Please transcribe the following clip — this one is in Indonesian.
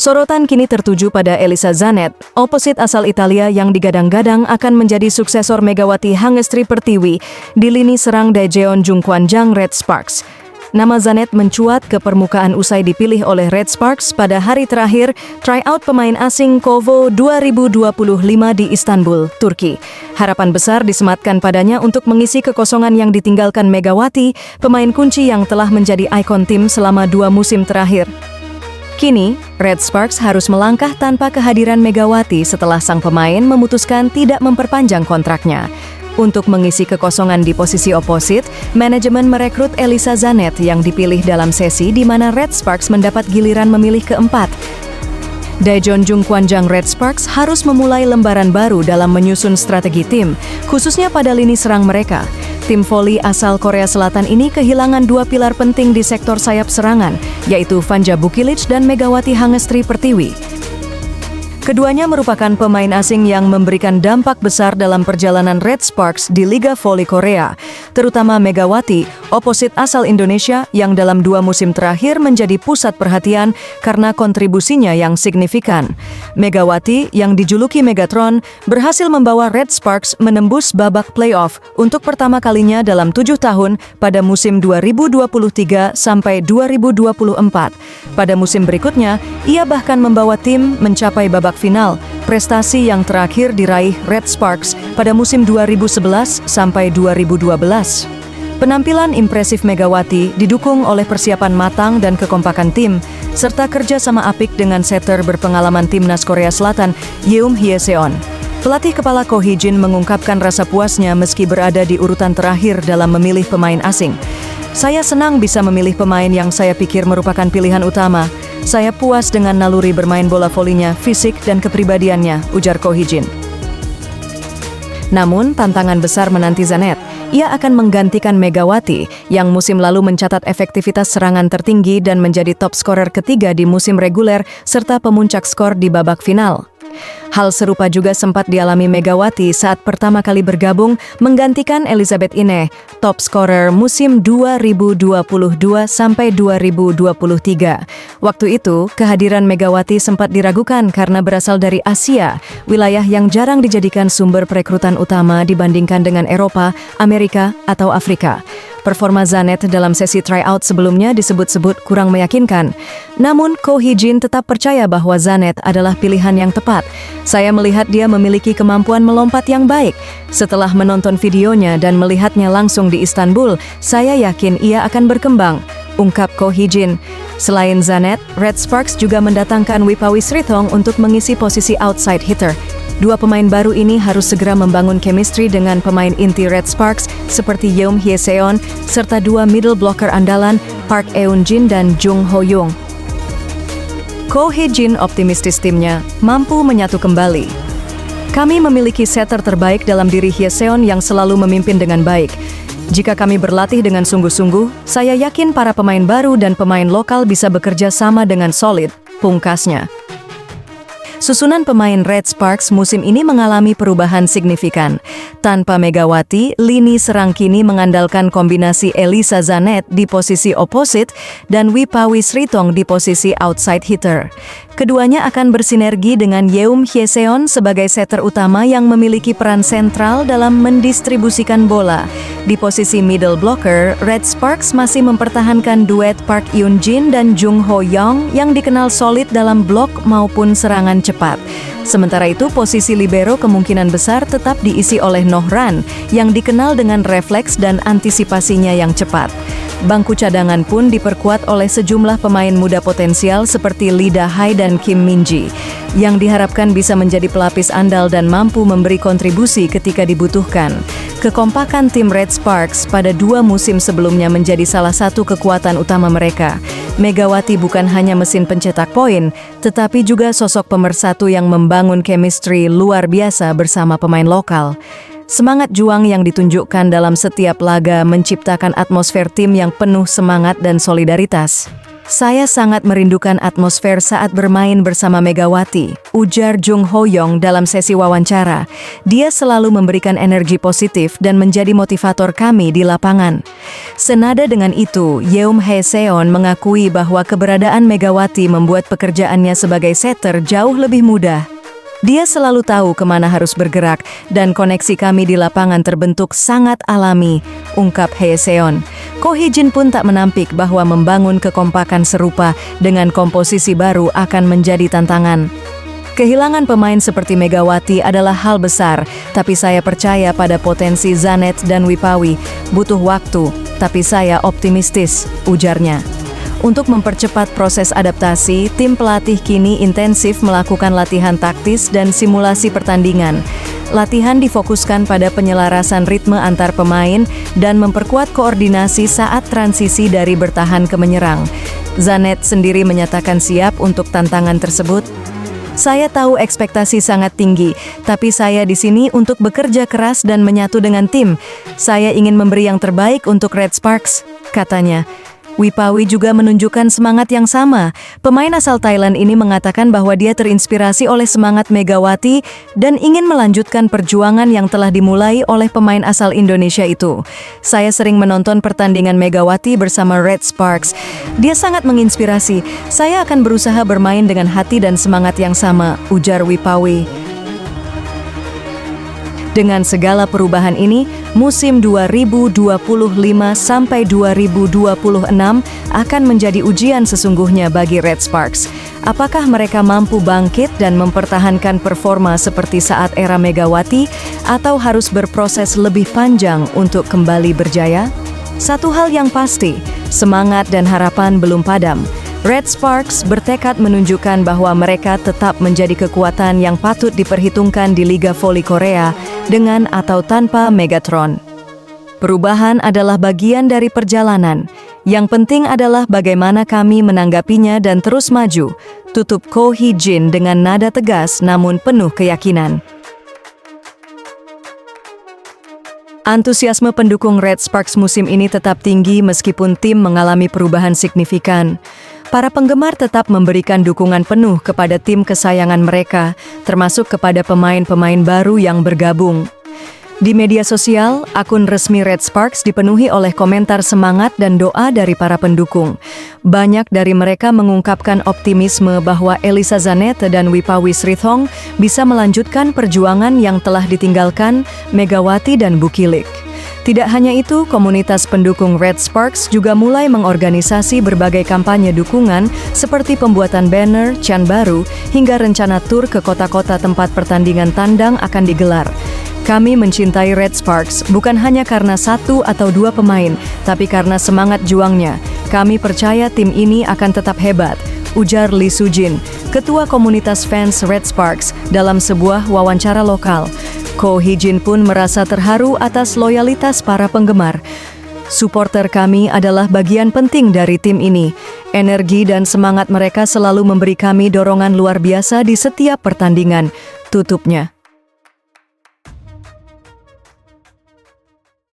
Sorotan kini tertuju pada Elisa Zanet, oposit asal Italia yang digadang-gadang akan menjadi suksesor Megawati Hangestri Pertiwi di lini serang Daejeon Jungkwanjang Red Sparks. Nama Zanet mencuat ke permukaan usai dipilih oleh Red Sparks pada hari terakhir tryout pemain asing Kovo 2025 di Istanbul, Turki. Harapan besar disematkan padanya untuk mengisi kekosongan yang ditinggalkan Megawati, pemain kunci yang telah menjadi ikon tim selama 2 musim terakhir. Kini, Red Sparks harus melangkah tanpa kehadiran Megawati setelah sang pemain memutuskan tidak memperpanjang kontraknya. Untuk mengisi kekosongan di posisi oposit, manajemen merekrut Elisa Zanet yang dipilih dalam sesi di mana Red Sparks mendapat giliran memilih keempat. Daejeon Jungkwanjang Red Sparks harus memulai lembaran baru dalam menyusun strategi tim, khususnya pada lini serang mereka. Tim voli asal Korea Selatan ini kehilangan 2 pilar penting di sektor sayap serangan, yaitu Vanja Bukilic dan Megawati Hangestri Pertiwi. Keduanya merupakan pemain asing yang memberikan dampak besar dalam perjalanan Red Sparks di Liga Voli Korea, terutama Megawati, oposit asal Indonesia yang dalam 2 musim terakhir menjadi pusat perhatian karena kontribusinya yang signifikan. Megawati, yang dijuluki Megatron, berhasil membawa Red Sparks menembus babak playoff untuk pertama kalinya dalam 7 tahun pada musim 2023 sampai 2024. Pada musim berikutnya, ia bahkan membawa tim mencapai babak final, prestasi yang terakhir diraih Red Sparks pada musim 2011 sampai 2012. Penampilan impresif Megawati didukung oleh persiapan matang dan kekompakan tim, serta kerja sama apik dengan setter berpengalaman timnas Korea Selatan, Yeum Hye-seon. Pelatih kepala Ko Hee-jin mengungkapkan rasa puasnya meski berada di urutan terakhir dalam memilih pemain asing. Saya senang bisa memilih pemain yang saya pikir merupakan pilihan utama. Saya puas dengan naluri bermain bola volinya, fisik dan kepribadiannya, ujar Ko Hee-jin. Namun, tantangan besar menanti Zanet. Ia akan menggantikan Megawati, yang musim lalu mencatat efektivitas serangan tertinggi dan menjadi top scorer ketiga di musim reguler, serta pemuncak skor di babak final. Hal serupa juga sempat dialami Megawati saat pertama kali bergabung menggantikan Elizabeth Ine, top scorer musim 2022 sampai 2023. Waktu itu, kehadiran Megawati sempat diragukan karena berasal dari Asia, wilayah yang jarang dijadikan sumber perekrutan utama dibandingkan dengan Eropa, Amerika, atau Afrika. Performa Zanet dalam sesi tryout sebelumnya disebut-sebut kurang meyakinkan. Namun, Ko Hee-jin tetap percaya bahwa Zanet adalah pilihan yang tepat. Saya melihat dia memiliki kemampuan melompat yang baik. Setelah menonton videonya dan melihatnya langsung di Istanbul, saya yakin ia akan berkembang, ungkap Ko Hee-jin. Selain Zanet, Red Sparks juga mendatangkan Wipawi Srithong untuk mengisi posisi outside hitter. 2 pemain baru ini harus segera membangun chemistry dengan pemain inti Red Sparks seperti Yeum Hye-seon serta 2 middle blocker andalan Park Eun-jin dan Jung Ho-young. Ko Hee-jin optimistis timnya mampu menyatu kembali. Kami memiliki setter terbaik dalam diri Hye-seon yang selalu memimpin dengan baik. Jika kami berlatih dengan sungguh-sungguh, saya yakin para pemain baru dan pemain lokal bisa bekerja sama dengan solid, pungkasnya. Susunan pemain Red Sparks musim ini mengalami perubahan signifikan. Tanpa Megawati, lini serang kini mengandalkan kombinasi Elisa Zanet di posisi oposit dan Wipawi Srithong di posisi outside hitter. Keduanya akan bersinergi dengan Yeum Hye-seon sebagai setter utama yang memiliki peran sentral dalam mendistribusikan bola. Di posisi middle blocker, Red Sparks masih mempertahankan duet Park Eun-jin dan Jung Ho-young yang dikenal solid dalam blok maupun serangan cepat. Sementara itu, posisi libero kemungkinan besar tetap diisi oleh Noh Ran yang dikenal dengan refleks dan antisipasinya yang cepat. Bangku cadangan pun diperkuat oleh sejumlah pemain muda potensial seperti Lee Da-hae dan Kim Min-ji, yang diharapkan bisa menjadi pelapis andal dan mampu memberi kontribusi ketika dibutuhkan. Kekompakan tim Red Sparks pada 2 musim sebelumnya menjadi salah satu kekuatan utama mereka. Megawati bukan hanya mesin pencetak poin, tetapi juga sosok pemersatu yang membangun chemistry luar biasa bersama pemain lokal. Semangat juang yang ditunjukkan dalam setiap laga menciptakan atmosfer tim yang penuh semangat dan solidaritas. Saya sangat merindukan atmosfer saat bermain bersama Megawati, ujar Jung Ho-yong dalam sesi wawancara. Dia selalu memberikan energi positif dan menjadi motivator kami di lapangan. Senada dengan itu, Yeom Hae-seon mengakui bahwa keberadaan Megawati membuat pekerjaannya sebagai setter jauh lebih mudah. Dia selalu tahu kemana harus bergerak, dan koneksi kami di lapangan terbentuk sangat alami, ungkap Hae-seon. Ko Hee-jin pun tak menampik bahwa membangun kekompakan serupa dengan komposisi baru akan menjadi tantangan. Kehilangan pemain seperti Megawati adalah hal besar, tapi saya percaya pada potensi Zanet dan Wipawi. Butuh waktu, tapi saya optimistis, ujarnya. Untuk mempercepat proses adaptasi, tim pelatih kini intensif melakukan latihan taktis dan simulasi pertandingan. Latihan difokuskan pada penyelarasan ritme antar pemain dan memperkuat koordinasi saat transisi dari bertahan ke menyerang. Zanet sendiri menyatakan siap untuk tantangan tersebut. Saya tahu ekspektasi sangat tinggi, tapi saya di sini untuk bekerja keras dan menyatu dengan tim. Saya ingin memberi yang terbaik untuk Red Sparks, katanya. Wipawi juga menunjukkan semangat yang sama. Pemain asal Thailand ini mengatakan bahwa dia terinspirasi oleh semangat Megawati dan ingin melanjutkan perjuangan yang telah dimulai oleh pemain asal Indonesia itu. Saya sering menonton pertandingan Megawati bersama Red Sparks. Dia sangat menginspirasi. Saya akan berusaha bermain dengan hati dan semangat yang sama, ujar Wipawi. Dengan segala perubahan ini, musim 2025 sampai 2026 akan menjadi ujian sesungguhnya bagi Red Sparks. Apakah mereka mampu bangkit dan mempertahankan performa seperti saat era Megawati, atau harus berproses lebih panjang untuk kembali berjaya? Satu hal yang pasti, semangat dan harapan belum padam. Red Sparks bertekad menunjukkan bahwa mereka tetap menjadi kekuatan yang patut diperhitungkan di Liga Voli Korea dengan atau tanpa Megatron. Perubahan adalah bagian dari perjalanan. Yang penting adalah bagaimana kami menanggapinya dan terus maju, tutup Ko Hee-jin dengan nada tegas namun penuh keyakinan. Antusiasme pendukung Red Sparks musim ini tetap tinggi meskipun tim mengalami perubahan signifikan. Para penggemar tetap memberikan dukungan penuh kepada tim kesayangan mereka, termasuk kepada pemain-pemain baru yang bergabung. Di media sosial, akun resmi Red Sparks dipenuhi oleh komentar semangat dan doa dari para pendukung. Banyak dari mereka mengungkapkan optimisme bahwa Elisa Zanet dan Wipawi Srithong bisa melanjutkan perjuangan yang telah ditinggalkan Megawati dan Bukilik. Tidak hanya itu, komunitas pendukung Red Sparks juga mulai mengorganisasi berbagai kampanye dukungan seperti pembuatan banner, can baru, hingga rencana tur ke kota-kota tempat pertandingan tandang akan digelar. Kami mencintai Red Sparks bukan hanya karena satu atau dua pemain, tapi karena semangat juangnya. Kami percaya tim ini akan tetap hebat, ujar Lee Soo-jin, ketua komunitas fans Red Sparks, dalam sebuah wawancara lokal. Ko Hee-jin pun merasa terharu atas loyalitas para penggemar. Supporter kami adalah bagian penting dari tim ini. Energi dan semangat mereka selalu memberi kami dorongan luar biasa di setiap pertandingan, tutupnya.